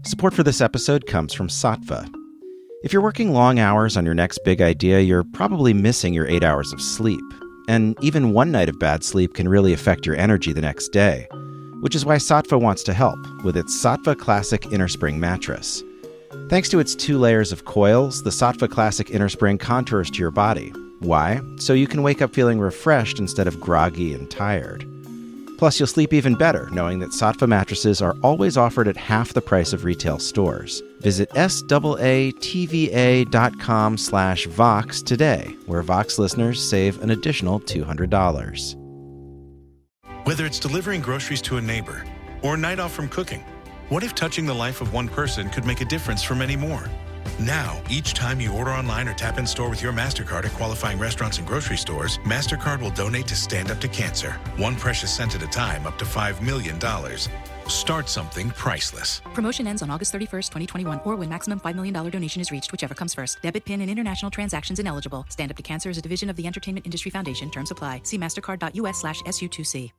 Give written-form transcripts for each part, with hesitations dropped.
Support for this episode comes from Sattva. If you're working long hours on your next big idea, you're probably missing your 8 hours of sleep. And even one night of bad sleep can really affect your energy the next day, which is why Sattva wants to help with its Sattva Classic Innerspring mattress. Thanks to its 2 layers of coils, the Sattva Classic Innerspring contours to your body. Why? So you can wake up feeling refreshed instead of groggy and tired. Plus, you'll sleep even better knowing that Sattva mattresses are always offered at half the price of retail stores. Visit SAATVA.com/Vox today, where Vox listeners save an additional $200. Whether it's delivering groceries to a neighbor or a night off from cooking, what if touching the life of one person could make a difference for many more? Now, each time you order online or tap in-store with your MasterCard at qualifying restaurants and grocery stores, MasterCard will donate to Stand Up to Cancer. One precious cent at a time, up to $5 million. Start something priceless. Promotion ends on August 31st, 2021, or when maximum $5 million donation is reached, whichever comes first. Debit, PIN, and international transactions ineligible. Stand Up to Cancer is a division of the Entertainment Industry Foundation. Terms apply. See mastercard.us/SU2C.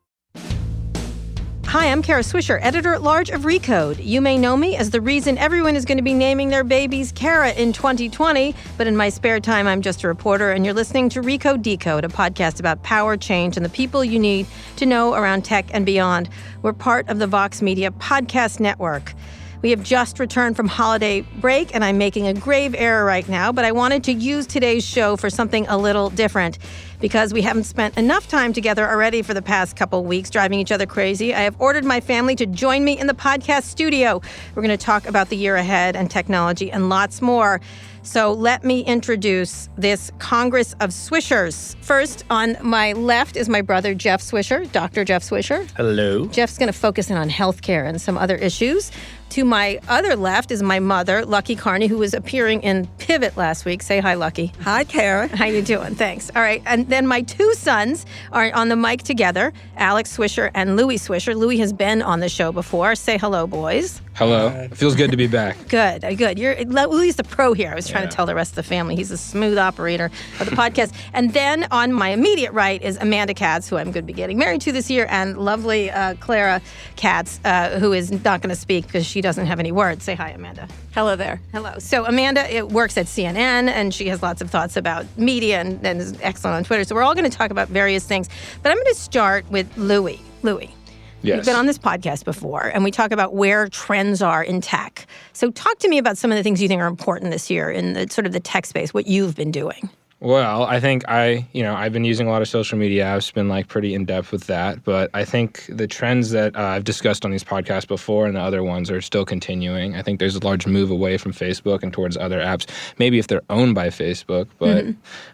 Hi, I'm Kara Swisher, editor-at-large of Recode. You may know me as the reason everyone is going to be naming their babies Kara in 2020, but in my spare time, I'm just a reporter, and you're listening to Recode Decode, a podcast about power, change, and the people you need to know around tech and beyond. We're part of the Vox Media Podcast Network. We have just returned from holiday break, and I'm making a grave error right now, but I wanted to use today's show for something a little different. Because we haven't spent enough time together already for the past couple weeks driving each other crazy, I have ordered my family to join me in the podcast studio. We're going to talk about the year ahead and technology and lots more. So let me introduce this Congress of Swishers. First, on my left is my brother, Jeff Swisher, Dr. Jeff Swisher. Hello. Jeff's going to focus in on healthcare and some other issues. To my other left is my mother, Lucky Carney, who was appearing in Pivot last week. Say hi, Lucky. Hi, Kara. How you doing? Thanks. All right. And then my 2 sons are on the mic together, Alex Swisher and Louis Swisher. Louis has been on the show before. Say hello, boys. Hello. It feels good to be back. Good. Louis is the pro here. I was trying to tell the rest of the family. He's a smooth operator of the podcast. And then on my immediate right is Amanda Katz, who I'm going to be getting married to this year, and lovely Clara Katz, who is not going to speak because she doesn't have any words. Say hi, Amanda. Hello there. Hello. So Amanda works at CNN, and she has lots of thoughts about media and is excellent on Twitter. So we're all going to talk about various things. But I'm going to start with Louis. Louis. Yes. We've been on this podcast before, and we talk about where trends are in tech. So talk to me about some of the things you think are important this year in the sort of the tech space, what you've been doing. Well, I think I've been using a lot of social media apps, been like pretty in depth with that. But I think the trends that I've discussed on these podcasts before and the other ones are still I think there's a large move away from Facebook and towards other apps, maybe if they're owned by Facebook. But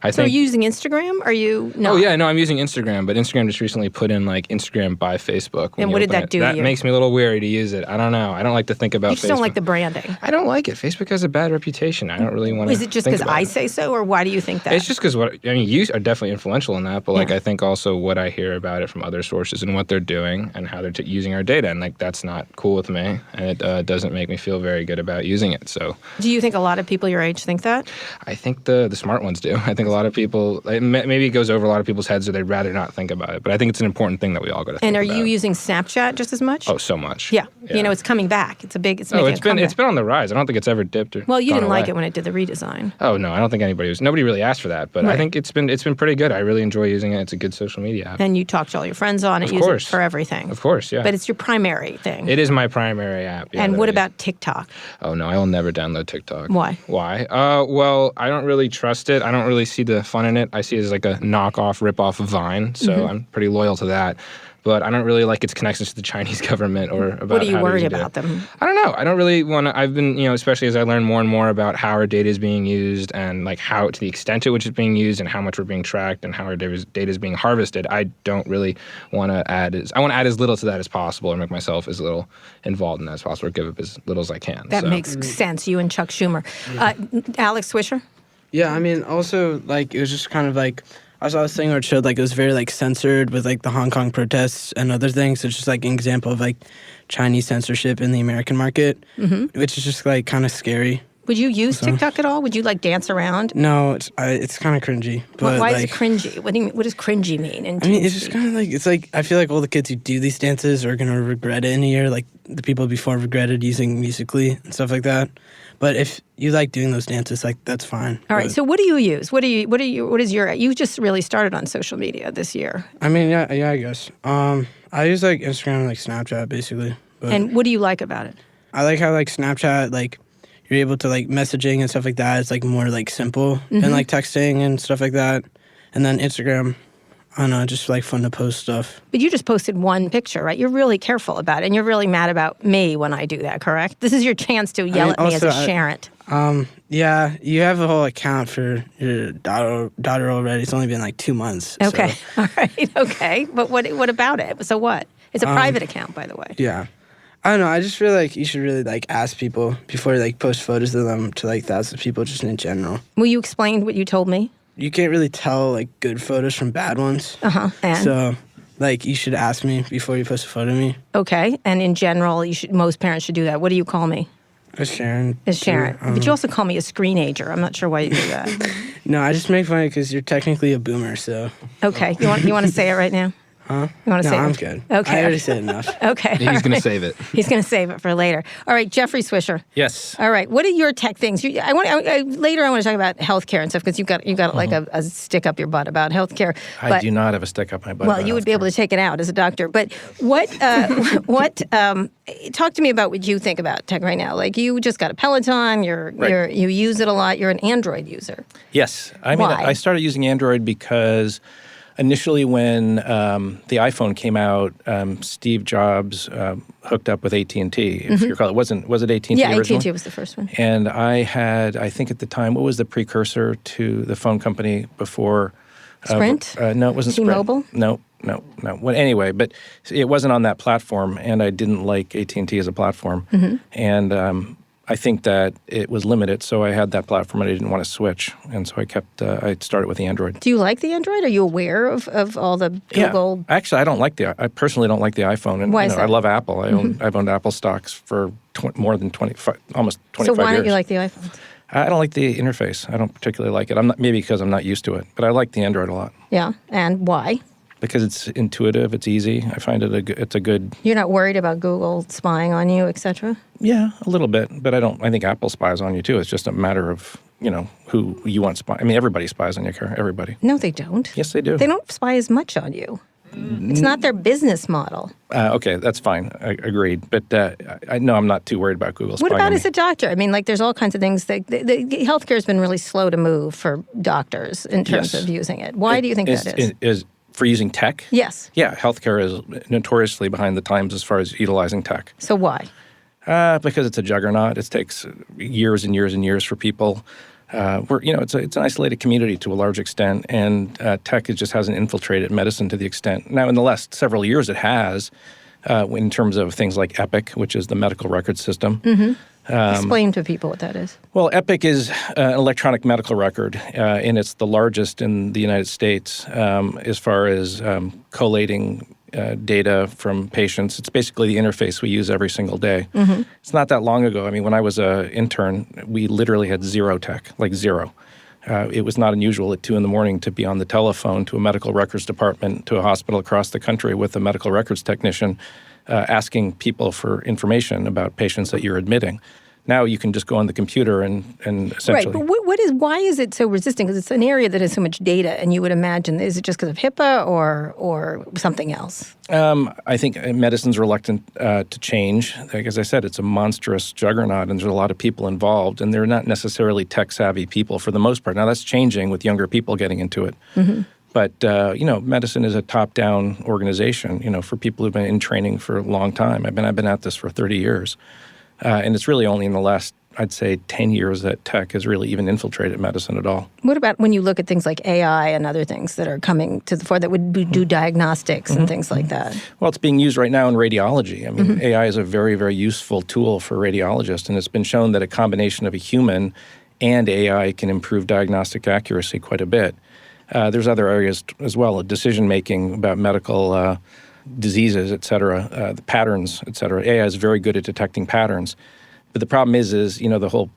I think. So are you using Instagram? Are you not? Oh, yeah, no, I'm using Instagram, but Instagram just recently put in like Instagram by Facebook. And what did that do to you? That makes me a little weary to use it. I don't know. I don't like to think about Facebook. You just don't like the branding. I don't like it. Facebook has a bad reputation. I don't really want to. Is it just because I say so, or why do you think that? It's just because you are definitely influential in that, but I think also what I hear about it from other sources and what they're doing and how they're using our data, and like that's not cool with me, and it doesn't make me feel very good about using it. So, do you think a lot of people your age think that? I think the smart ones do. I think a lot of people maybe it goes over a lot of people's heads, or they'd rather not think about it. But I think it's an important thing that we all got to think about. And are you using Snapchat just as much? Oh, so much. Yeah. It's coming back. It's it's been on the rise. I don't think it's ever dipped. Well, you didn't like it when it did the redesign. Oh no, I don't think nobody really asked for that. But I think it's been pretty good. I really enjoy using it. It's a good social media app. And you talk to all your friends on it, use it for everything. Of course, yeah. But it's your primary thing. It is my primary app. Yeah, and what about TikTok? Oh, no, I will never download TikTok. Why? Well, I don't really trust it. I don't really see the fun in it. I see it as like a knockoff, rip-off of Vine, so I'm pretty loyal to that. But I don't really like its connections to the Chinese government or about what are you worried about them? I don't know. I don't really want to. I've been, especially as I learn more and more about how our data is being used and like how to the extent to which it's being used and how much we're being tracked and how our data is being harvested. I don't really want to add. I want to add as little to that as possible or make myself as little involved in that as possible or give up as little as I can. That makes sense. You and Chuck Schumer. Alex Swisher? Yeah, I mean, also, like, it was just kind of like, I saw this thing where it showed, like, it was very, like, censored with, like, the Hong Kong protests and other things. It's just, like, an example of, like, Chinese censorship in the American market, which is just, like, kind of scary. Would you use TikTok at all? Would you like dance around? No, it's kind of cringy. But Why is it cringy? What does cringy mean? It's just kind of like, I feel like all the kids who do these dances are going to regret it in a year, like the people before regretted using Musical.ly and stuff like that. But if you like doing those dances, like, that's fine. All right. So what do you use? What is your, you just really started on social media this year. I mean, yeah, I guess. I use like Instagram and like Snapchat basically. But And what do you like about it? I like how like Snapchat, like, you're able to like messaging and stuff like that. It's like more like simple and like texting and stuff like that. And then Instagram, I don't know, just like fun to post stuff. But you just posted one picture, right? You're really careful about it, and you're really mad about me when I do that, correct? This is your chance to yell at me as a sharent. Yeah, you have a whole account for your daughter already. It's only been like 2 months. Okay, So. all right, okay. But what about it? So what? It's a private account, by the way. Yeah. I don't know. I just feel like you should really like ask people before you like post photos of them to like thousands of people just in general. Will you explain what you told me? You can't really tell like good photos from bad ones. And? So like you should ask me before you post a photo of me. Okay. And in general, most parents should do that. What do you call me? As Sharon. As Sharon. But you also call me a screenager. I'm not sure why you do that. No, I just make fun because you're technically a boomer. So. Okay. You want to say it right now? Huh? You want to say I'm it? good. Okay. I already said enough. Okay. He's going to save it. He's going to save it for later. All right, Jeffrey Swisher. Yes. All right. What are your tech things? Later I want to talk about healthcare and stuff because you've got like a stick up your butt about healthcare. I do not have a stick up my butt. Well, you would be able to take it out as a doctor. But talk to me about what you think about tech right now. Like you just got a Peloton. You use it a lot. You're an Android user. Yes. I mean, Why? I started using Android because initially when the iPhone came out, Steve Jobs hooked up with AT&T. If you recall, was it AT&T Yeah, originally? AT&T was the first one. And I think at the time, what was the precursor to the phone company before? Sprint? No, it wasn't Sprint. T-Mobile? No. Well, anyway, but it wasn't on that platform, and I didn't like AT&T as a platform. And I think that it was limited, so I had that platform and I didn't want to switch. And so I started with the Android. Do you like the Android? Are you aware of all the Google? Yeah. Actually, I personally don't like the iPhone. And, Why is that? I love Apple. I've owned Apple stocks for more than 25, almost 25 years. So why don't you like the iPhone? I don't like the interface. I don't particularly like it. Maybe because I'm not used to it, but I like the Android a lot. Yeah, and why? Because it's intuitive, it's easy. I find it's a good. You're not worried about Google spying on you, etc.? Yeah, a little bit, but I think Apple spies on you too. It's just a matter of who you want spy. I mean, everybody spies on your car. Everybody. No, they don't. Yes, they do. They don't spy as much on you. It's not their business model. Okay, that's fine. I agreed. But I'm not too worried about Google spying What about on me. as a doctor? I mean, like, there's all kinds of things. The healthcare has been really slow to move for doctors in terms of using it. Why do you think that is? Is for using tech? Yes. Yeah, healthcare is notoriously behind the times as far as utilizing tech. So why? Because it's a juggernaut. It takes years and years and years for people. It's an isolated community to a large extent, and tech just hasn't infiltrated medicine to the extent. Now, in the last several years, it has, in terms of things like Epic, which is the medical record system. Explain to people what that is. Well, Epic is an electronic medical record, and it's the largest in the United States as far as collating data from patients. It's basically the interface we use every single day. It's not that long ago. I mean, when I was an intern, we literally had zero tech, like zero. It was not unusual at 2 a.m. to be on the telephone to a medical records department, to a hospital across the country with a medical records technician asking people for information about patients that you're admitting. Now you can just go on the computer and essentially... Right, but why is it so resistant? Because it's an area that has so much data, and you would imagine, is it just because of HIPAA or something else? I think medicine's reluctant to change. Like, as I said, it's a monstrous juggernaut, and there's a lot of people involved, and they're not necessarily tech-savvy people for the most part. Now, that's changing with younger people getting into it. But, medicine is a top-down organization, for people who've been in training for a long time. I've been at this for 30 years. And it's really only in the last, I'd say, 10 years that tech has really even infiltrated medicine at all. What about when you look at things like AI and other things that are coming to the fore that would do diagnostics and things like that? Well, it's being used right now in radiology. I mean, AI is a very, very useful tool for radiologists, and it's been shown that a combination of a human and AI can improve diagnostic accuracy quite a bit. There's other areas as well, decision-making about medical diseases, et cetera, the patterns, et cetera. AI is very good at detecting patterns. But the problem is the whole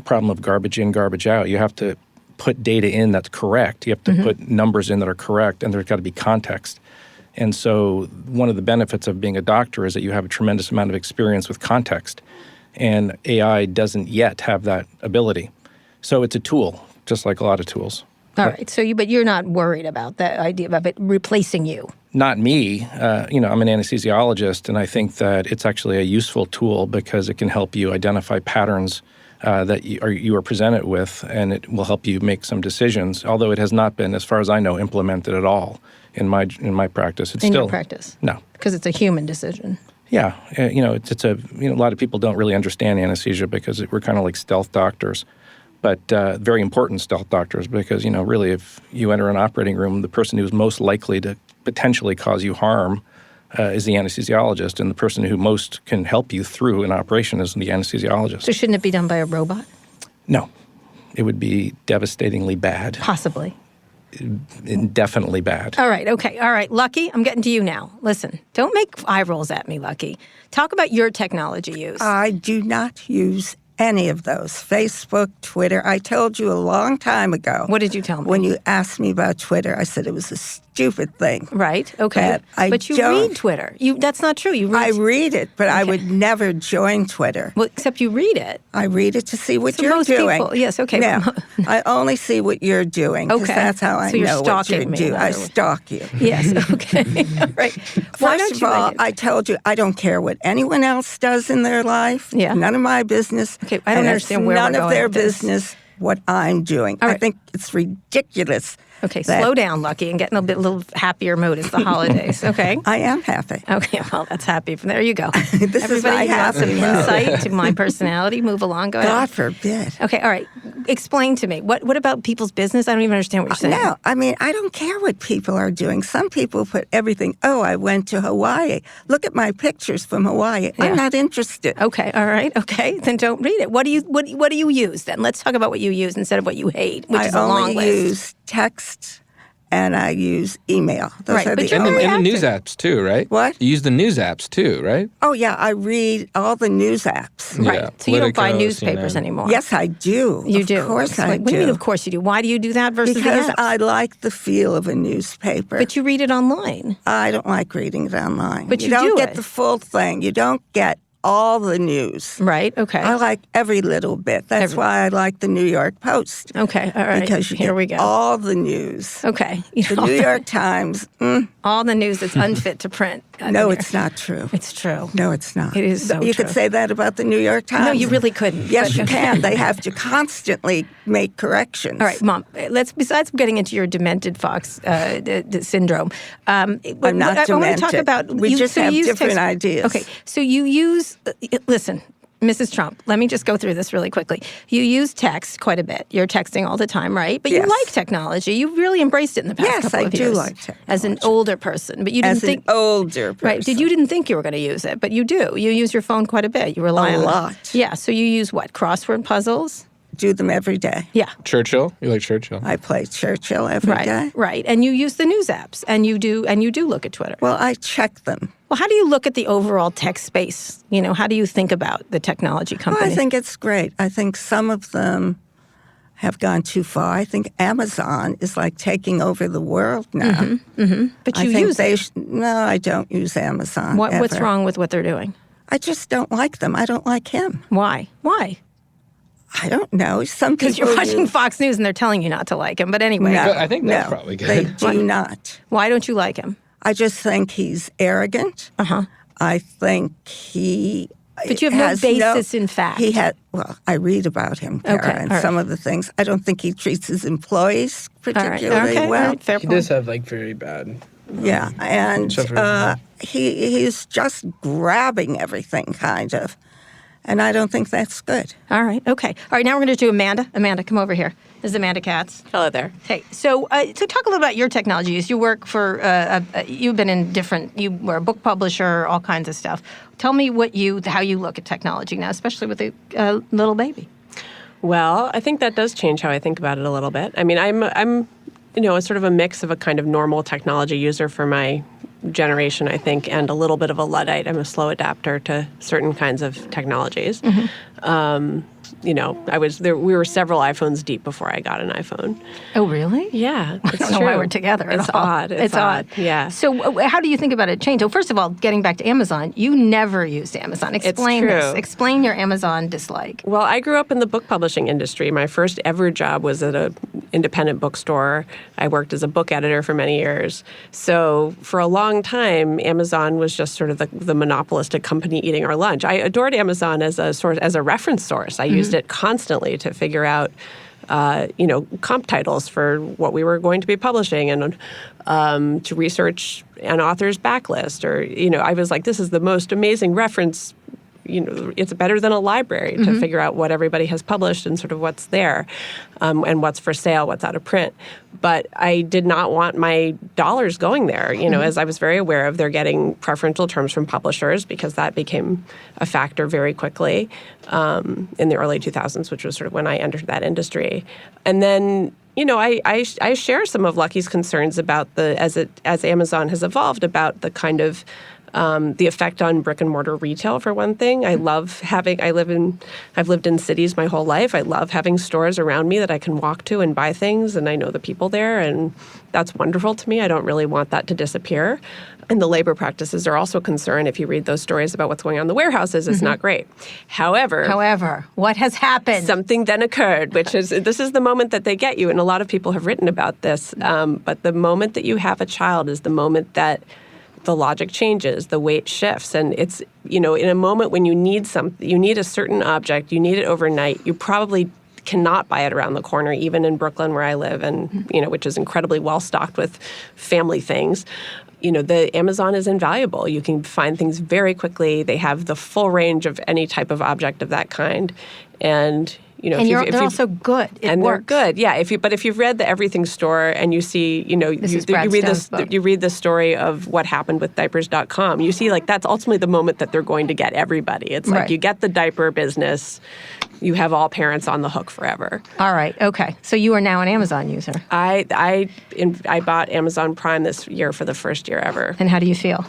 problem of garbage in, garbage out. You have to put data in that's correct. You have to put numbers in that are correct, and there's got to be context. And so one of the benefits of being a doctor is that you have a tremendous amount of experience with context, and AI doesn't yet have that ability. So it's a tool, just like a lot of tools. All right. So but you're not worried about that idea of it replacing you? Not me. I'm an anesthesiologist, and I think that it's actually a useful tool because it can help you identify patterns that you are presented with, and it will help you make some decisions, although it has not been, as far as I know, implemented at all in my practice. It's in still, your practice? No. Because it's a human decision. Yeah. It's a lot of people don't really understand anesthesia because we're kind of like stealth doctors, but very important stealth doctors because, really if you enter an operating room, the person who's most likely to potentially cause you harm is the anesthesiologist, and the person who most can help you through an operation is the anesthesiologist. So shouldn't it be done by a robot? No. It would be devastatingly bad. Possibly. Indefinitely bad. All right, okay. All right, Lucky, I'm getting to you now. Listen, don't make eye rolls at me, Lucky. Talk about your technology use. I do not use any of those. Facebook, Twitter. I told you a long time ago. What did you tell me? When you asked me about Twitter, I said it was a stupid thing. Right, okay. But you read Twitter. That's not true. I read it, but I would never join Twitter. Well, except you read it. I read it to see what So you're most doing. people, yes, okay. Yeah, I only see what you're doing. because Okay. that's how I So you're know what stalking you me, do. in I other words. stalk you. Yes, okay. All right. Why don't First of you all, read it? I told you I don't care what anyone else does in their life. Yeah. None of my business. Okay, I don't and understand it's where we're none going of their with this. business what I'm doing. All I right. think it's ridiculous. Okay, that- slow down, Lucky, and get in a little happier mood. It's the holidays, okay? I am happy. Okay, well, that's happy. There you go. This is Everybody my has some happy mode. insight to my personality. Move along. Go ahead. God forbid. Okay, all right. Explain to me. What about people's business? I don't even understand what you're saying. No, I mean, I don't care what people are doing. Some people put everything, I went to Hawaii. Look at my pictures from Hawaii. Yeah. I'm not interested. Okay, all right, okay. Then don't read it. What do you use then? Let's talk about what you use instead of what you hate, which is a long only list. use text and I use email. Those Right, are but the you're And only. the news apps too, right? What? You use the news apps too, right? Oh, yeah, I read all the news apps. Right. Yeah, So you don't buy Politico, newspapers CNN. anymore. Yes, I do. You do. Of course I What do you mean, do. of course you do? Why do you do that versus Because the apps? I like the feel of a newspaper. But you read it online. I don't like reading it online. But you don't do get it. the full thing. You don't get all the news. Right, okay. I like every little bit. That's why I like the New York Post. Okay, all right. Because you Here get we go. all the news. Okay. The New York Times, all the news that's unfit to print. no, it's not true. It's true. No, it's not. It is so You true. could say that about the New York Times. No, you really couldn't. Yes, but- you can. They have to constantly make corrections. All right, Mom. Besides getting into your demented fox syndrome, I'm not I want to talk demented. about. We just have use different ideas. Okay, so you use. Listen, Mrs. Trump. Let me just go through this really quickly. You use text quite a bit. You're texting all the time, right? But Yes. you like technology. You've really embraced it in the past Yes, couple I of do years. like As an technology. older person, but you didn't As think. an older person. Right. You didn't think you were going to use it, but you do. You use your phone quite a bit. You rely A on it. lot. Yeah. So you use what? Crossword puzzles? Do them every day. Yeah. Churchill? You like Churchill? I play Churchill every day. Right. Right. And you use the news apps, and you do look at Twitter. Well, I check them. Well, how do you look at the overall tech space? How do you think about the technology Well, company? I think it's great. I think some of them have gone too far. I think Amazon is like taking over the world now. but I you think use it. No, I don't use Amazon. What's ever. wrong with what they're doing? I just don't like them. I don't like him. Why? I don't know. Some Because people you're watching do. Fox News and they're telling you not to like him. But anyway, No, I think that's no, probably good. They do not. why don't you like him? I just think he's arrogant. I think he. But you have no has basis in fact. He had. Well, I read about him, Kara, Okay, and all right. some of the things. I don't think he treats his employees All right. particularly Okay. well. All right. Fair He point. does have very bad. Yeah, and Suffer. he's just grabbing everything, kind of, and I don't think that's good. All right. Okay. All right. Now we're going to do Amanda. Amanda, come over here. This is Amanda Katz. Hello there. Hey, so talk a little about your technology use. You work for, you've been in you were a book publisher, all kinds of stuff. Tell me how you look at technology now, especially with a little baby. Well, I think that does change how I think about it a little bit. I mean, I'm a sort of a mix of a kind of normal technology user for my generation, I think, and a little bit of a Luddite. I'm a slow adapter to certain kinds of technologies. We were several iPhones deep before I got an iPhone. Oh, really? Yeah, I don't know why we're together at It's all. odd. It's odd. Yeah. So how do you think about it change? So first of all, getting back to Amazon, you never used Amazon. Explain true. this. Explain your Amazon dislike. Well, I grew up in the book publishing industry. My first ever job was at an independent bookstore. I worked as a book editor for many years. So for a long time, Amazon was just sort of the monopolistic company eating our lunch. I adored Amazon as a reference source. I used it constantly to figure out, comp titles for what we were going to be publishing and to research an author's backlist. Or, I was like, this is the most amazing reference. It's better than a library to figure out what everybody has published and sort of what's there and what's for sale, what's out of print. But I did not want my dollars going there, as I was very aware of. They're getting preferential terms from publishers because that became a factor very quickly in the early 2000s, which was sort of when I entered that industry. And then I share some of Lucky's concerns about as Amazon has evolved, about the kind of the effect on brick and mortar retail, for one thing. I've lived in cities my whole life. I love having stores around me that I can walk to and buy things, and I know the people there, and that's wonderful to me. I don't really want that to disappear. And the labor practices are also a concern. If you read those stories about what's going on in the warehouses, it's not great. However, what has happened? Something then occurred, this is the moment that they get you, and a lot of people have written about this, but the moment that you have a child is the moment that the logic changes, the weight shifts, and it's, in a moment when you need a certain object, you need it overnight, you probably cannot buy it around the corner, even in Brooklyn where I live, and, which is incredibly well stocked with family things. The Amazon is invaluable. You can find things very quickly. They have the full range of any type of object of that kind, and they're also good. They're good. Yeah. If you've read the Everything Store and you see, you read the story of what happened with diapers.com, you see that's ultimately the moment that they're going to get everybody. It's like you get the diaper business, you have all parents on the hook forever. All right. Okay. So you are now an Amazon user. I bought Amazon Prime this year for the first year ever. And how do you feel?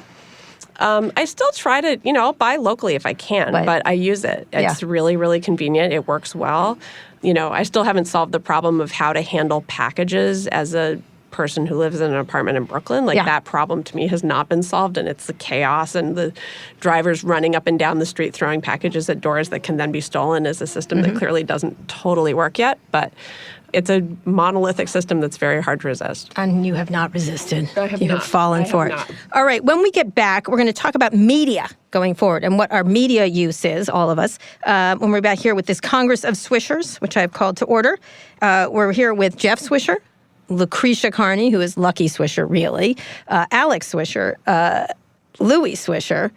I still try to, I'll buy locally if I can, but I use it. It's really, really convenient. It works well. I still haven't solved the problem of how to handle packages as a person who lives in an apartment in Brooklyn. That problem to me has not been solved, and it's the chaos and the drivers running up and down the street throwing packages at doors that can then be stolen is a system that clearly doesn't totally work yet, but it's a monolithic system that's very hard to resist. And you have not resisted. I have you not. have fallen for it. Not. All right. When we get back, we're going to talk about media going forward and what our media use is, all of us. When we're back here with this Congress of Swishers, which I've called to order. We're here with Jeff Swisher, Lucretia Carney, who is Lucky Swisher, really, Alex Swisher, Louis Swisher,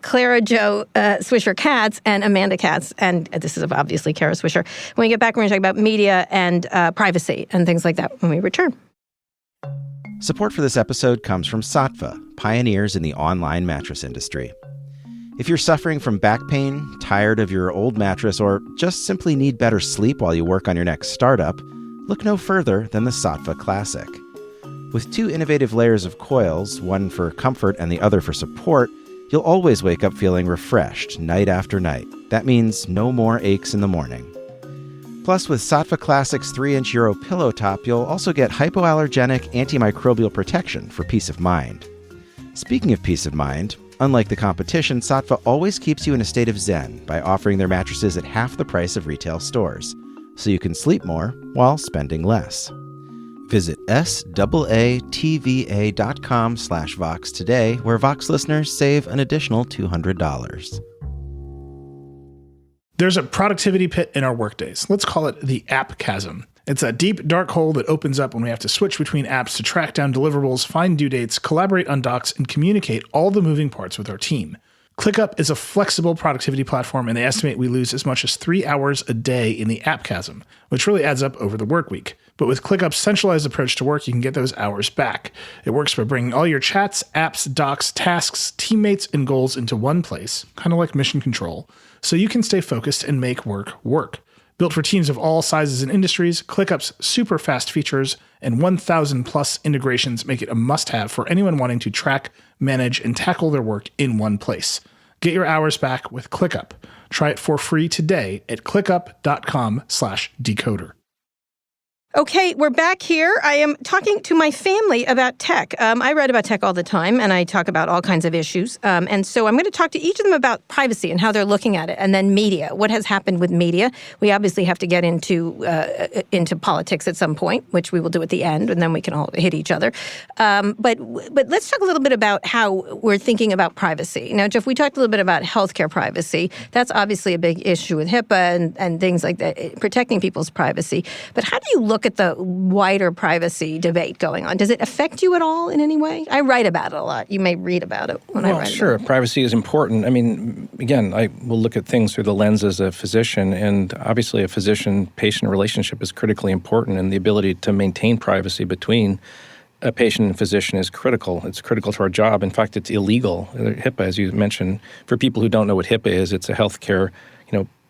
Clara Jo Swisher-Katz, and Amanda Katz. And this is obviously Kara Swisher. When we get back, we're going to talk about media and privacy and things like that when we return. Support for this episode comes from Saatva, pioneers in the online mattress industry. If you're suffering from back pain, tired of your old mattress, or just simply need better sleep while you work on your next startup, look no further than the Saatva Classic. With 2 innovative layers of coils, one for comfort and the other for support, you'll always wake up feeling refreshed night after night. That means no more aches in the morning. Plus, with Saatva Classic's 3-inch Euro pillow top, you'll also get hypoallergenic antimicrobial protection for peace of mind. Speaking of peace of mind, unlike the competition, Saatva always keeps you in a state of zen by offering their mattresses at half the price of retail stores, so you can sleep more while spending less. Visit SAATVA.com/Vox today, where Vox listeners save an additional $200. There's a productivity pit in our workdays. Let's call it the app chasm. It's a deep, dark hole that opens up when we have to switch between apps to track down deliverables, find due dates, collaborate on docs, and communicate all the moving parts with our team. ClickUp is a flexible productivity platform, and they estimate we lose as much as 3 hours a day in the app chasm, which really adds up over the work week. But with ClickUp's centralized approach to work, you can get those hours back. It works by bringing all your chats, apps, docs, tasks, teammates, and goals into one place, kind of like mission control, so you can stay focused and make work work. Built for teams of all sizes and industries, ClickUp's super fast features and 1,000 plus integrations make it a must-have for anyone wanting to track, manage, and tackle their work in one place. Get your hours back with ClickUp. Try it for free today at clickup.com/decoder. Okay, we're back here. I am talking to my family about tech. I write about tech all the time, and I talk about all kinds of issues. And so I'm going to talk to each of them about privacy and how they're looking at it, and then media. What has happened with media? We obviously have to get into politics at some point, which we will do at the end, and then we can all hit each other. But let's talk a little bit about how we're thinking about privacy. Now, Jeff, we talked a little bit about healthcare privacy. That's obviously a big issue with HIPAA and things like that, protecting people's privacy. But how do you look at the wider privacy debate going on? Does it affect you at all in any way? I write about it a lot. You may read about it when I write sure. about it. Privacy is important. I mean, again, I will look at things through the lens as a physician, and obviously a physician-patient relationship is critically important, and the ability to maintain privacy between a patient and physician is critical. It's critical to our job. In fact, it's illegal. HIPAA, as you mentioned, for people who don't know what HIPAA is, it's a healthcare,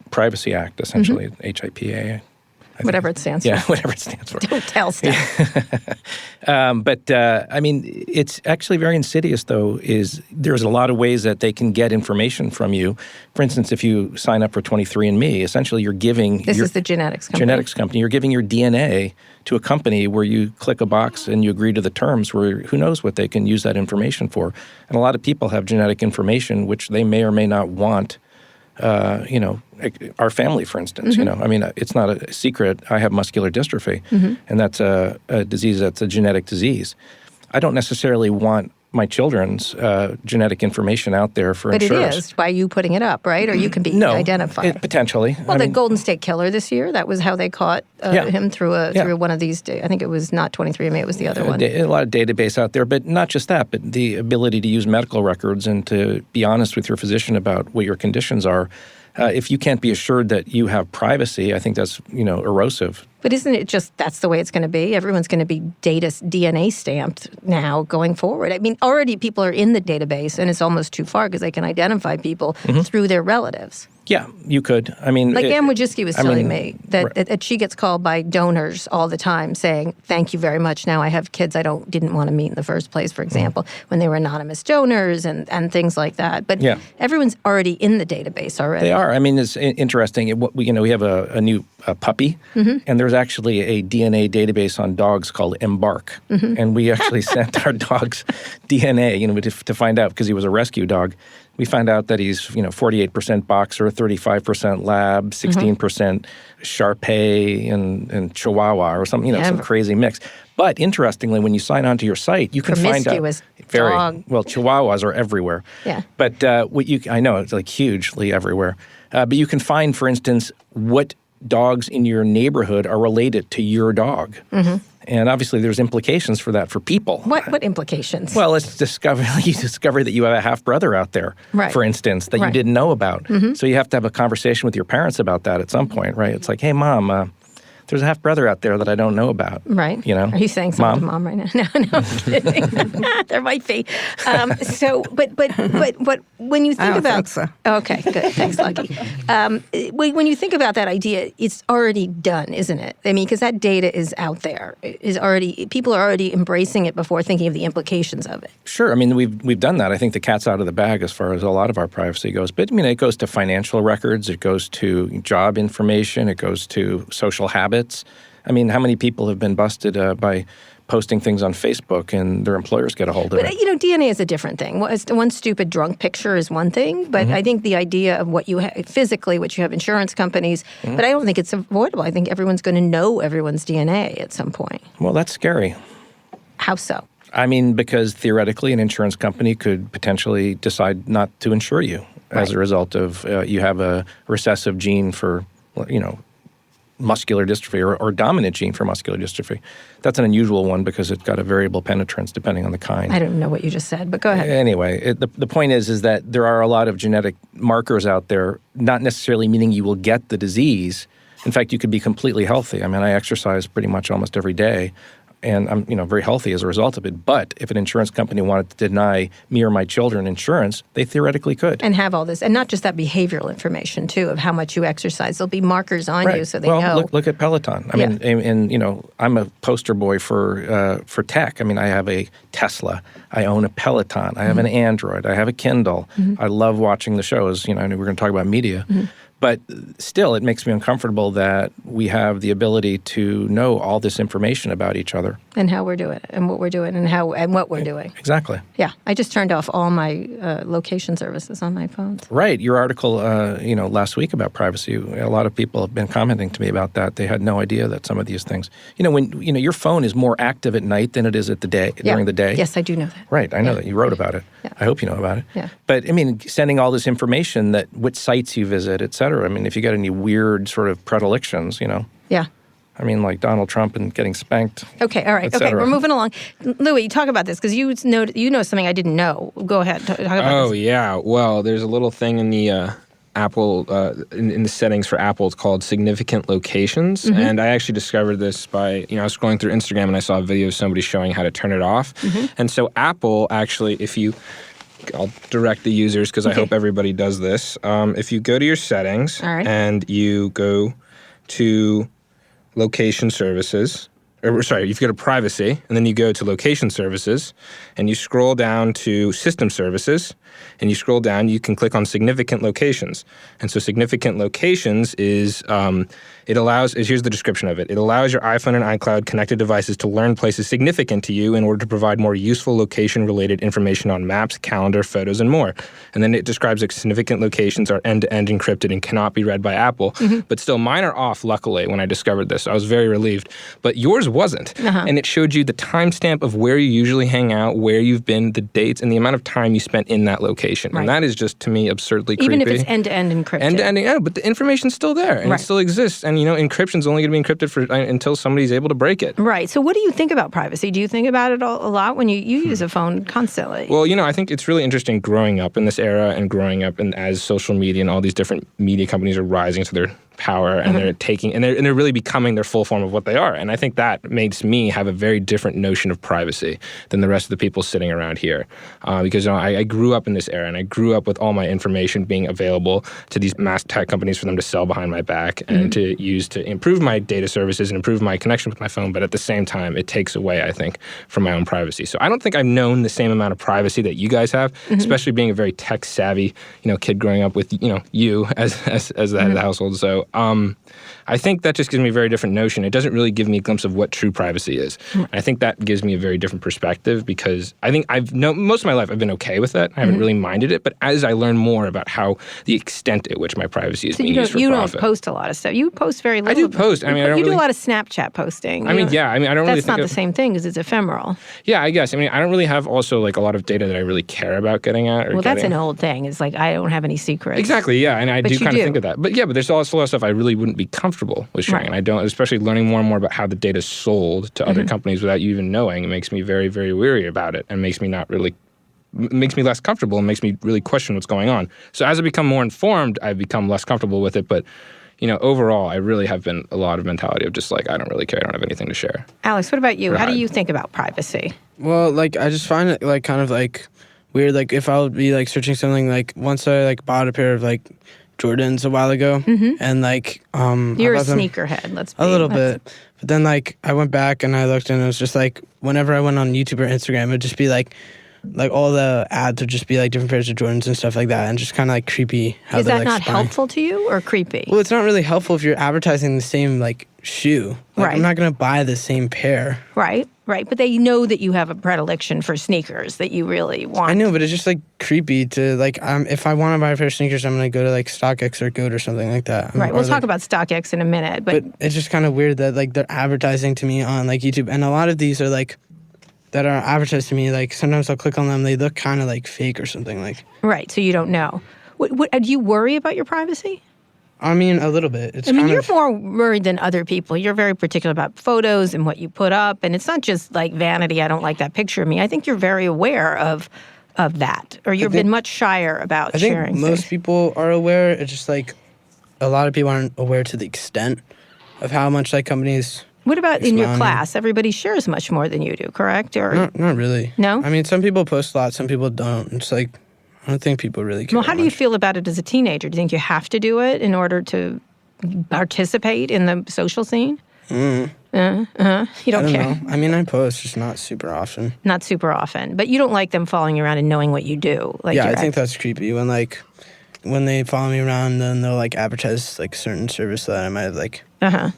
Privacy Act, essentially, HIPAA. Whatever it stands for. Yeah, whatever it stands for. Don't tell stuff. I mean, it's actually very insidious, though, there's a lot of ways that they can get information from you. For instance, if you sign up for 23andMe, essentially you're giving... This is the genetics company. Genetics company. You're giving your DNA to a company where you click a box and you agree to the terms where who knows what they can use that information for. And a lot of people have genetic information which they may or may not want. Our family, for instance, I mean, it's not a secret. I have muscular dystrophy, and that's a disease that's a genetic disease. I don't necessarily want my children's genetic information out there for insurers. But it is by you putting it up, right? Or you can be identified. Potentially. Well, the Golden State Killer this year, that was how they caught him through one of these. I think it was not 23andMe, it was the other one. A lot of database out there, but not just that, but the ability to use medical records and to be honest with your physician about what your conditions are. If you can't be assured that you have privacy, I think that's, erosive. But isn't it just that's the way it's going to be? Everyone's going to be DNA stamped now going forward. I mean, already people are in the database, and it's almost too far because they can identify people through their relatives. Yeah, you could. I mean, like Ann Wojcicki was telling me that she gets called by donors all the time saying, "Thank you very much. Now I have kids I didn't want to meet in the first place." For example, when they were anonymous donors and things like that. But everyone's already in the database already. They are. I mean, it's interesting. We have a new puppy, and there's actually a DNA database on dogs called Embark, and we actually sent our dog's DNA, to find out because he was a rescue dog. We found out that he's, 48% boxer, 35% lab, 16% Shar-Pei and Chihuahua or something, some crazy mix. But interestingly, when you sign on to your site, you can find out dog. Well, Chihuahuas are everywhere. Yeah. But I know it's like hugely everywhere. But you can find, for instance, what dogs in your neighborhood are related to your dog. And obviously, there's implications for that for people. What implications? Well, you discover that you have a half-brother out there, for instance, that you didn't know about. So you have to have a conversation with your parents about that at some point, right? It's like, hey, Mom, there's a half-brother out there that I don't know about. Right. Are you saying something to Mom right now? No, I'm kidding. There might be. But when you think about... think so. Okay, good. Thanks, Lucky. When you think about that idea, it's already done, isn't it? I mean, because that data is out there. People are already embracing it before thinking of the implications of it. Sure. I mean, we've done that. I think the cat's out of the bag as far as a lot of our privacy goes. But, it goes to financial records. It goes to job information. It goes to social habits. I mean, how many people have been busted by posting things on Facebook and their employers get a hold of it? But, DNA is a different thing. One stupid drunk picture is one thing, but I think the idea of what you have physically, which you have insurance companies, but I don't think it's avoidable. I think everyone's going to know everyone's DNA at some point. Well, that's scary. How so? I mean, because theoretically an insurance company could potentially decide not to insure you as a result of you have a recessive gene for, muscular dystrophy or dominant gene for muscular dystrophy. That's an unusual one because it's got a variable penetrance depending on the kind. I don't know what you just said, but go ahead. Anyway, the point is that there are a lot of genetic markers out there, not necessarily meaning you will get the disease. In fact, you could be completely healthy. I mean, I exercise pretty much almost every day, and I'm very healthy as a result of it. But if an insurance company wanted to deny me or my children insurance, they theoretically could. And have all this, and not just that behavioral information too of how much you exercise. There'll be markers on you so they know. Look at Peloton. I mean, and I'm a poster boy for tech. I mean, I have a Tesla. I own a Peloton. I have an Android. I have a Kindle. I love watching the shows. I know we're going to talk about media. But still, it makes me uncomfortable that we have the ability to know all this information about each other. And how we're doing it, and what we're doing, and what we're doing. Exactly. Yeah, I just turned off all my location services on my phones. Right. Your article, last week about privacy, a lot of people have been commenting to me about that. They had no idea that some of these things, when your phone is more active at night than it is during the day. Yes, I do know that. Right. I know that. You wrote about it. Yeah. I hope you know about it. Yeah. But, sending all this information, that which sites you visit, et cetera. If you got any weird sort of predilections, Yeah. like Donald Trump and getting spanked. Okay, all right. Okay, we're moving along. Louis, talk about this, because you know something I didn't know. Go ahead. Talk about this. Oh, yeah. Well, there's a little thing in the Apple, in the settings for Apple, it's called significant locations. And I actually discovered this by, I was scrolling through Instagram and I saw a video of somebody showing how to turn it off. And so Apple actually, I'll direct the users because I hope everybody does this. If you go to your settings and you go to location services, if you go to privacy and then you go to location services and you scroll down to system services and you scroll down, you can click on significant locations. And so significant locations is, here's the description of it. It allows your iPhone and iCloud connected devices to learn places significant to you in order to provide more useful location-related information on maps, calendar, photos, and more. And then it describes that significant locations are end-to-end encrypted and cannot be read by Apple. But still, mine are off, luckily, when I discovered this. I was very relieved. But yours wasn't. And it showed you the timestamp of where you usually hang out, where you've been, the dates, and the amount of time you spent in that location. And that is just, to me, absurdly creepy. Even if it's end-to-end encrypted. End-to-end, but the information's still there, and it still exists. And, encryption's only going to be encrypted until somebody's able to break it. Right. So what do you think about privacy? Do you think about it a lot when you use a phone constantly? Well, I think it's really interesting growing up in this era and growing up as social media and all these different media companies are rising to their power and they're taking and they're really becoming their full form of what they are. And I think that makes me have a very different notion of privacy than the rest of the people sitting around here. Because I grew up in this era and I grew up with all my information being available to these mass tech companies for them to sell behind my back and to use to improve my data services and improve my connection with my phone. But at the same time, it takes away, I think, from my own privacy. So I don't think I've known the same amount of privacy that you guys have, especially being a very tech savvy, kid growing up with, you as the head of the household. So I think that just gives me a very different notion. It doesn't really give me a glimpse of what true privacy is. I think that gives me a very different perspective because I think most of my life I've been okay with that. I haven't really minded it. But as I learn more about how the extent at which my privacy is being used for profit. You don't post a lot of stuff. You post very little. I do post. I don't do a lot of Snapchat posting. I don't really That's not the same thing because it's ephemeral. Yeah, I guess. I don't really have also a lot of data that I really care about getting at. That's an old thing. It's I don't have any secrets. Exactly, yeah. And I do kind of think of that. But there's also a lot of stuff I really wouldn't be comfortable with sharing. And I don't, especially learning more and more about how the data is sold to other companies without you even knowing. It makes me very, very weary about it and makes me less comfortable and makes me really question what's going on. So as I become more informed, I've become less comfortable with it. But, overall, I really have been a lot of mentality of just I don't really care. I don't have anything to share. Alex, what about you? How do you think about privacy? Well, I just find it kind of weird. If I would be searching something once I bought a pair of Jordans a while ago, and you're a sneakerhead. Let's be a little bit, but then I went back and I looked and it was just whenever I went on YouTube or Instagram, it'd just be all the ads would just be different pairs of Jordans and stuff like that, and just kind of creepy. How is that not helpful to you or creepy? Well, it's not really helpful if you're advertising the same shoe. Right. I'm not gonna buy the same pair. Right. But they know that you have a predilection for sneakers that you really want. I know, but it's just creepy to if I want to buy a pair of sneakers, I'm gonna go to StockX or GOAT or something like that. Right. We'll talk about StockX in a minute, but it's just kind of weird that they're advertising to me on YouTube, and a lot of these are that are advertised to me. Sometimes I'll click on them, they look kind of fake or something Right. So you don't know. Do you worry about your privacy? A little bit. You're more worried than other people. You're very particular about photos and what you put up. And it's not just vanity, I don't like that picture of me. I think you're very aware of that. Or you've been much shyer about sharing I think most people are aware. It's just a lot of people aren't aware to the extent of how much companies What about in your expounding. class? Everybody shares much more than you do, correct? Or Not really. No? I mean, some people post a lot, some people don't. It's like, I don't think people really care. Well, how do you feel about it as a teenager? Do you think you have to do it in order to participate in the social scene? You don't I don't care? know. I mean, I post, just not super often. Not super often. But you don't like them following you around and knowing what you do. Like Yeah, your I think that's creepy. When they follow me around, then they'll like advertise like certain service that I might have like gone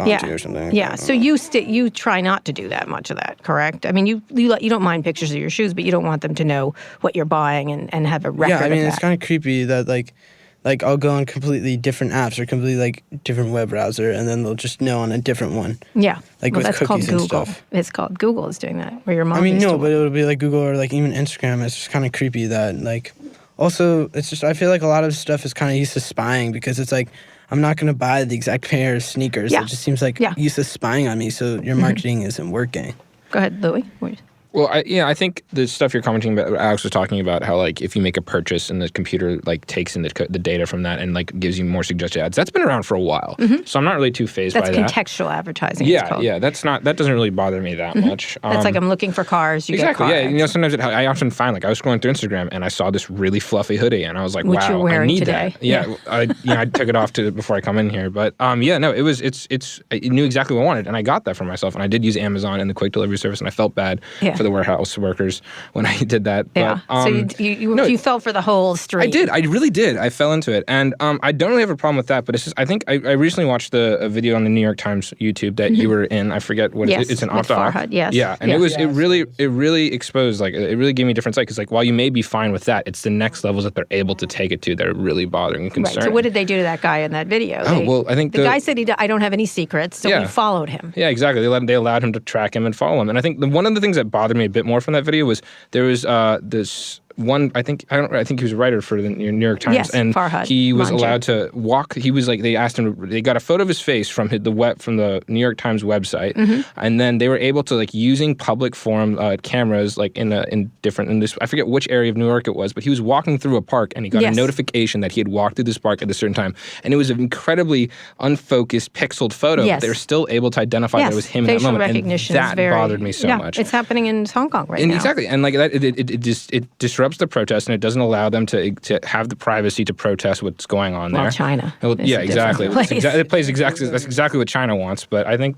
Yeah. to or something. like Yeah. that. So you try not to do that much of that, correct? I mean, you don't mind pictures of your shoes, but you don't want them to know what you're buying and have a record Yeah, I mean, of it's that. kind of creepy that like I'll go on completely different apps or completely like different web browser, and then they'll just know on a different one. Yeah. Like well, with that's called cookies and Google. stuff. It's called Google is doing that. Where your mom I mean, used no, to but it'll be like Google or like even Instagram. It's just kind of creepy that like. Also, it's just I feel like a lot of stuff is kind of used to spying because it's like I'm not going to buy the exact pair of sneakers. Yeah. It just seems like Yeah. used to spying on me. So your marketing isn't working. Go ahead, Louis. Wait. Well, I think the stuff you're commenting about, Alex was talking about how like if you make a purchase and the computer like takes in the data from that and like gives you more suggested ads, that's been around for a while. So I'm not really too phased That's by that. contextual advertising. it's Yeah, called. yeah, that doesn't really bother me that much. That's like I'm looking for cars. You Exactly. get Yeah. car You know, ads. sometimes I often find like I was scrolling through Instagram and I saw this really fluffy hoodie and I was like, Which wow, you're wearing I need today. that. Yeah. I took it off before I come in here, but yeah, no, I knew exactly what I wanted and I got that for myself and I did use Amazon and the quick delivery service and I felt bad Yeah. for the warehouse workers when I did that. Yeah. But, So you fell for the whole street. I did. I really did. I fell into it, and I don't really have a problem with that. But it's just I think I recently watched a video on the New York Times YouTube that you were in. I forget what Yes, it's an with opt-off. Farhad, yes. Yeah, and Yes. it really exposed like it really gave me a different sight because like while you may be fine with that, it's the next levels that they're able to take it to that are really bothering and Right. concerning. So what did they do to that guy in that video? Oh, well, I think the guy said I don't have any secrets, so we Yeah. followed him. Yeah, exactly. They allowed him to track him and follow him. And I think one of the things that bothered me a bit more from that video was there was this one. I think he was a writer for the New York Times, Yes, and Farhad he was Manjoo. allowed to walk. He was like they asked him. They got a photo of his face from the New York Times website, and then they were able to like using public forum cameras like in this. I forget which area of New York it was, but he was walking through a park and he got Yes. a notification that he had walked through this park at a certain time, and it was an incredibly unfocused, pixeled photo. Yes. But they were still able to identify that it was him in that facial moment. recognition and is that very bothered me so much. It's happening in Hong Kong right now. Exactly, and like that, it disrupts the protest, and it doesn't allow them to have the privacy to protest what's going on Well, there. China Well, is yeah, a different exactly. place. It plays exactly. That's exactly what China wants. But I think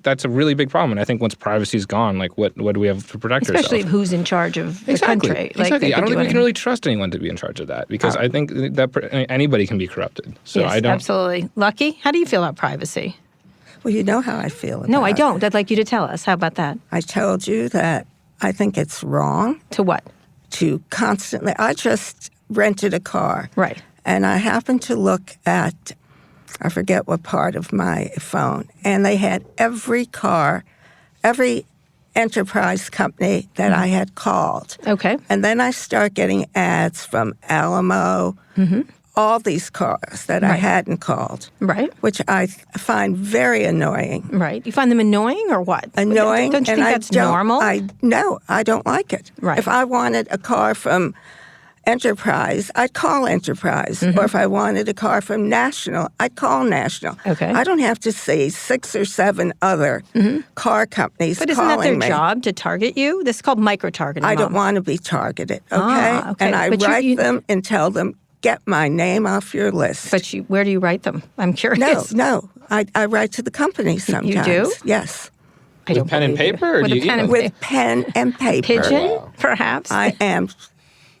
that's a really big problem. And I think once privacy is gone, like what do we have to protect Especially ourselves? who's in charge of the Exactly. country. Exactly. they I don't could think do we can really trust anyone to be in charge of that because I think that anybody can be corrupted. So yes, I don't. absolutely. Lucky, how do you feel about privacy? Well, you know how I feel about No, I it. don't. I'd like you to tell us. How about that? I told you that I think it's wrong To what? to constantly. I just rented a car. Right. And I happened to look at, I forget what part of my phone, and they had every car, every enterprise company that I had called. Okay. And then I start getting ads from Alamo, all these cars that I hadn't called, Right. which I find very annoying. Right. You find them annoying or what? Annoying. Don't you and think that's normal? No, I don't like it. Right. If I wanted a car from Enterprise, I'd call Enterprise. Or if I wanted a car from National, I'd call National. Okay. I don't have to see 6 or 7 other car companies But isn't that calling their me. job to target you? This is called micro-targeting. I don't Mom. want to be targeted, okay? Ah, okay. And I But you- write you- them and tell them, get my name off your list. But where do you write them? I'm curious. No. I write to the companies sometimes. do? Yes. I don't With pen and believe you. paper, or With do a you pen email? and With paper. pen and paper. Pigeon, perhaps. I am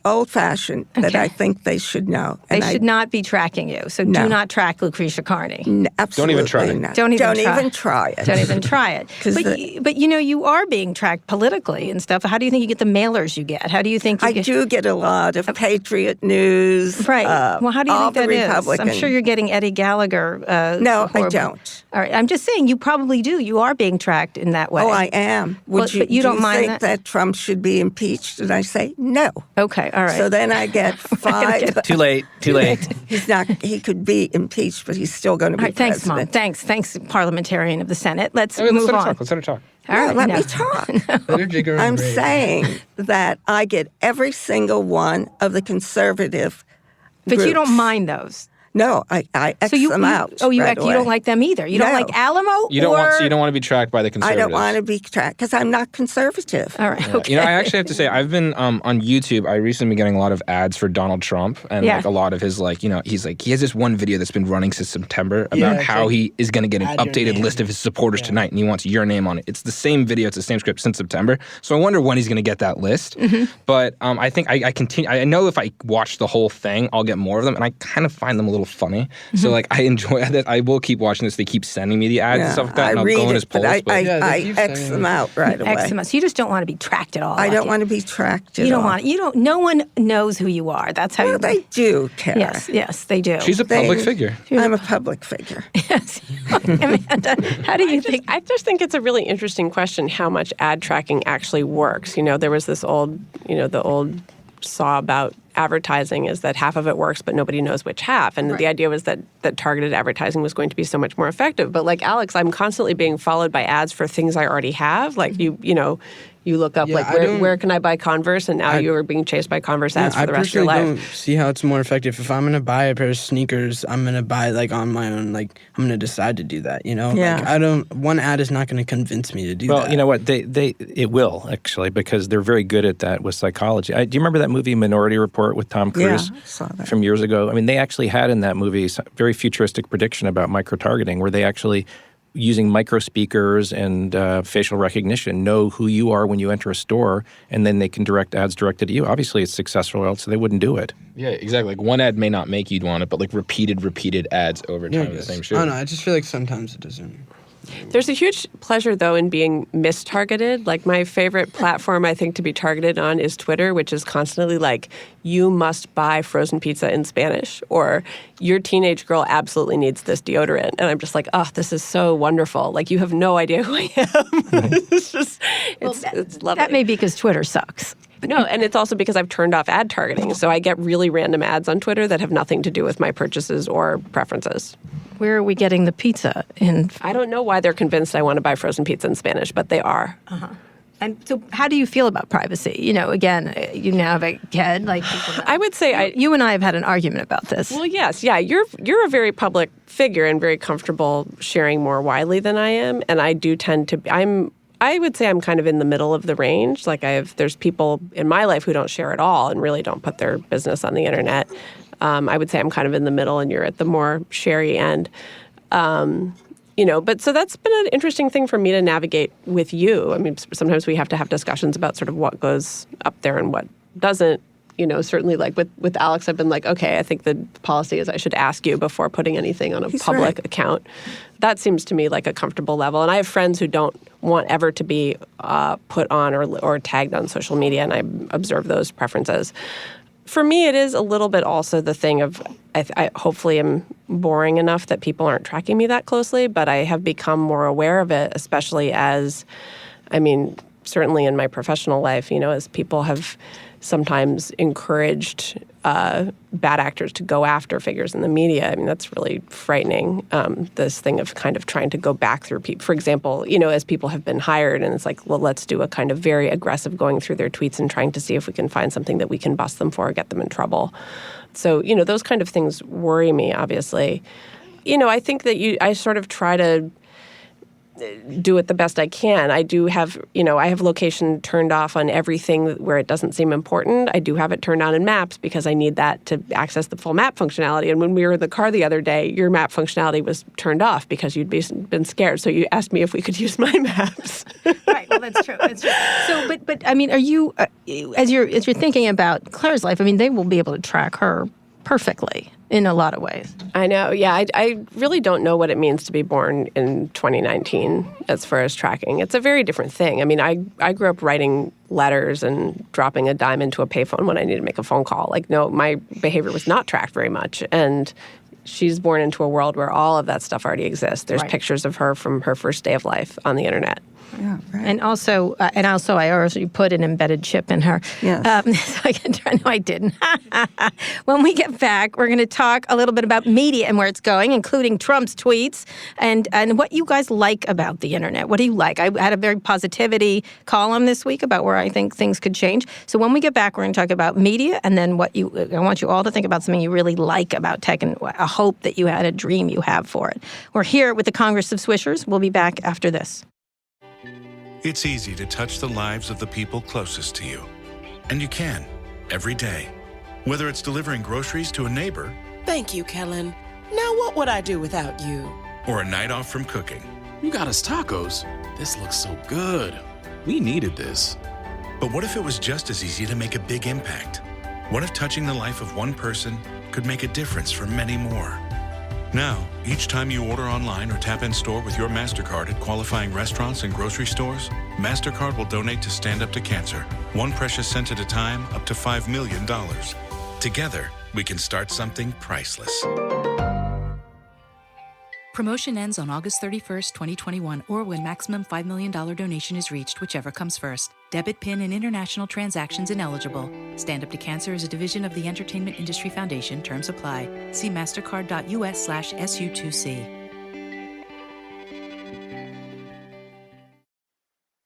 old-fashioned that Okay. I think they should know. They And should not be tracking you. So No. do not track Lucretia Carney. Absolutely Don't even try. not. Don't even try it. Don't even try it. 'Cause But you are being tracked politically and stuff. How do you think you get the mailers you get? How do you think you I get... do get a lot of Patriot News. Right. Well, how do you all think that the is? Republican. I'm sure you're getting Eddie Gallagher. No, I horrible- don't. All right. I'm just saying you probably do. You are being tracked in that way. Oh, I am. But you don't do mind think that? Trump should be impeached? And I say no. Okay. All right. So then I get 5. Too late. He's not. He could be impeached, but he's still going to be All right, thanks, Mom. president. Thanks, parliamentarian of the Senate. Let's Let's move let her on. talk. Let's let her talk. All right, Let no. me talk. I'm saying that I get every single one of the conservative But you groups. don't mind those. No, I X them out. You right away. don't like them either. You don't No. like Alamo? You don't want to be tracked by the I conservatives. don't want to be tracked because I'm not conservative. All right. Okay. You know, I actually have to say, I've been on YouTube. I recently been getting a lot of ads for Donald Trump, and like a lot of his he has this one video that's been running since September about how he is going to get an updated list of his supporters tonight, and he wants your name on it. It's the same video, it's the same script since September. So I wonder when he's going to get that list. But I think I continue. I know if I watch the whole thing, I'll get more of them, and I kind of find them a little funny. So like I enjoy that. I will keep watching this. They keep sending me the ads and stuff like that, and I'll go in his polls. I X them out right away. X them out. So you just don't want to be tracked at all. I don't want to be tracked at all. You don't want. You don't. No one knows who you are. That's how you. They do, Kara. Yes, they do. She's a public figure. I'm a public figure. Yes. Amanda, how do you think? I just think it's a really interesting question how much ad tracking actually works. You know, there was this old saw about advertising is that half of it works, but nobody knows which half. And the idea was that targeted advertising was going to be so much more effective. But like Alex, I'm constantly being followed by ads for things I already have. Like you look up where can I buy Converse, and now you are being chased by Converse ads for the rest of your life. I personally don't see how it's more effective. If I'm going to buy a pair of sneakers, I'm going to buy on my own. Like I'm going to decide to do that. Yeah. Like, one ad is not going to convince me to do that. Well, you know what? It will actually, because they're very good at that with psychology. Do you remember that movie Minority Report with Tom Cruise? Yeah, I saw that. From years ago. I mean, they actually had in that movie a very futuristic prediction about micro-targeting, where they actually, using micro speakers and facial recognition, know who you are when you enter a store, and then they can direct ads directed to you. Obviously, it's successful, or else they wouldn't do it. Yeah, exactly. Like one ad may not make you want it, but like repeated ads over time of the same shoe. I don't know. I just feel like sometimes it doesn't. There's a huge pleasure, though, in being mistargeted. Like, my favorite platform, I think, to be targeted on is Twitter, which is constantly like, you must buy frozen pizza in Spanish, or your teenage girl absolutely needs this deodorant. And I'm just like, oh, this is so wonderful. Like, you have no idea who I am. It's just, it's lovely. That may be because Twitter sucks. No, and it's also because I've turned off ad targeting. So I get really random ads on Twitter that have nothing to do with my purchases or preferences. Where are we getting the pizza? I don't know why they're convinced I want to buy frozen pizza in Spanish, but they are. And so how do you feel about privacy? Again, you now have a kid. Like I would say you and I have had an argument about this. Well, yes. Yeah, you're a very public figure and very comfortable sharing more widely than I am. And I do tend to I would say I'm kind of in the middle of the range. Like there's people in my life who don't share at all and really don't put their business on the internet. I would say I'm kind of in the middle, and you're at the more sharey end. But so that's been an interesting thing for me to navigate with you. I mean, sometimes we have to have discussions about sort of what goes up there and what doesn't. Certainly like with Alex, I've been like, okay, I think the policy is I should ask you before putting anything on a public account. That seems to me like a comfortable level. And I have friends who don't want ever to be put on or tagged on social media, and I observe those preferences. For me, it is a little bit also the thing of I hopefully am boring enough that people aren't tracking me that closely, but I have become more aware of it, especially certainly in my professional life, as people have sometimes encouraged bad actors to go after figures in the media. I mean, that's really frightening, this thing of kind of trying to go back through people. For example, as people have been hired, and it's like, well, let's do a kind of very aggressive going through their tweets and trying to see if we can find something that we can bust them for or get them in trouble. So, those kind of things worry me, obviously. I think that I sort of try to do it the best I can. I do have, I have location turned off on everything where it doesn't seem important. I do have it turned on in Maps because I need that to access the full map functionality. And when we were in the car the other day, your map functionality was turned off because you'd been scared. So you asked me if we could use my maps. Right. Well, that's true. That's true. So, but I mean, are you, as you're thinking about Claire's life, I mean, they will be able to track her perfectly in a lot of ways. I know. Yeah, I really don't know what it means to be born in 2019 as far as tracking. It's a very different thing. I mean, I grew up writing letters and dropping a dime into a payphone when I needed to make a phone call. Like, no, my behavior was not tracked very much. And she's born into a world where all of that stuff already exists. There's pictures of her from her first day of life on the internet. Yeah, right. And also, I already put an embedded chip in her. Yes. So I can try. No, I didn't. When we get back, we're going to talk a little bit about media and where it's going, including Trump's tweets and what you guys like about the internet. What do you like? I had a very positivity column this week about where I think things could change. So when we get back, we're going to talk about media and then I want you all to think about something you really like about tech and a hope that you had, a dream you have for it. We're here with the Congress of Swishers. We'll be back after this. It's easy to touch the lives of the people closest to you. And you can, every day. Whether it's delivering groceries to a neighbor. Thank you, Kellen. Now what would I do without you? Or a night off from cooking. You got us tacos. This looks so good. We needed this. But what if it was just as easy to make a big impact? What if touching the life of one person could make a difference for many more? Now, each time you order online or tap in store with your MasterCard at qualifying restaurants and grocery stores, MasterCard will donate to Stand Up to Cancer, one precious cent at a time, up to $5 million. Together, we can start something priceless. Promotion ends on August 31st, 2021, or when maximum $5 million donation is reached, whichever comes first. Debit, PIN, and international transactions ineligible. Stand Up to Cancer is a division of the Entertainment Industry Foundation. Terms apply. See mastercard.us/SU2C.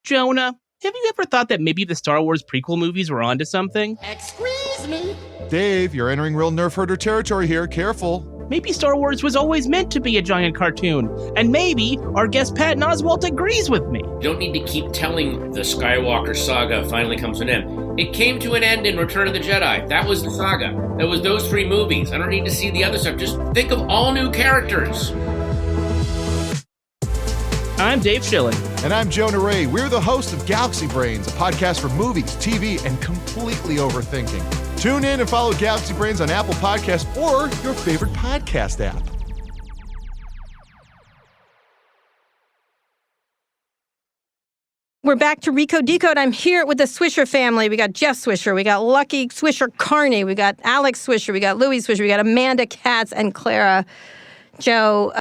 Jonah, have you ever thought that maybe the Star Wars prequel movies were onto something? Excuse me? Dave, you're entering real nerf herder territory here. Careful. Maybe Star Wars was always meant to be a giant cartoon. And maybe our guest Patton Oswalt agrees with me. You don't need to keep telling the Skywalker saga finally comes to an end. It came to an end in Return of the Jedi. That was the saga. That was those 3 movies. I don't need to see the other stuff. Just think of all new characters. I'm Dave Schilling. And I'm Jonah Ray. We're the hosts of Galaxy Brains, a podcast for movies, TV, and completely overthinking. Tune in and follow Galaxy Brains on Apple Podcasts or your favorite podcast app. We're back to Recode Decode. I'm here with the Swisher family. We got Jeff Swisher, we got Lucky Swisher Carney, we got Alex Swisher, we got Louis Swisher, we got Amanda Katz and Clara Joe.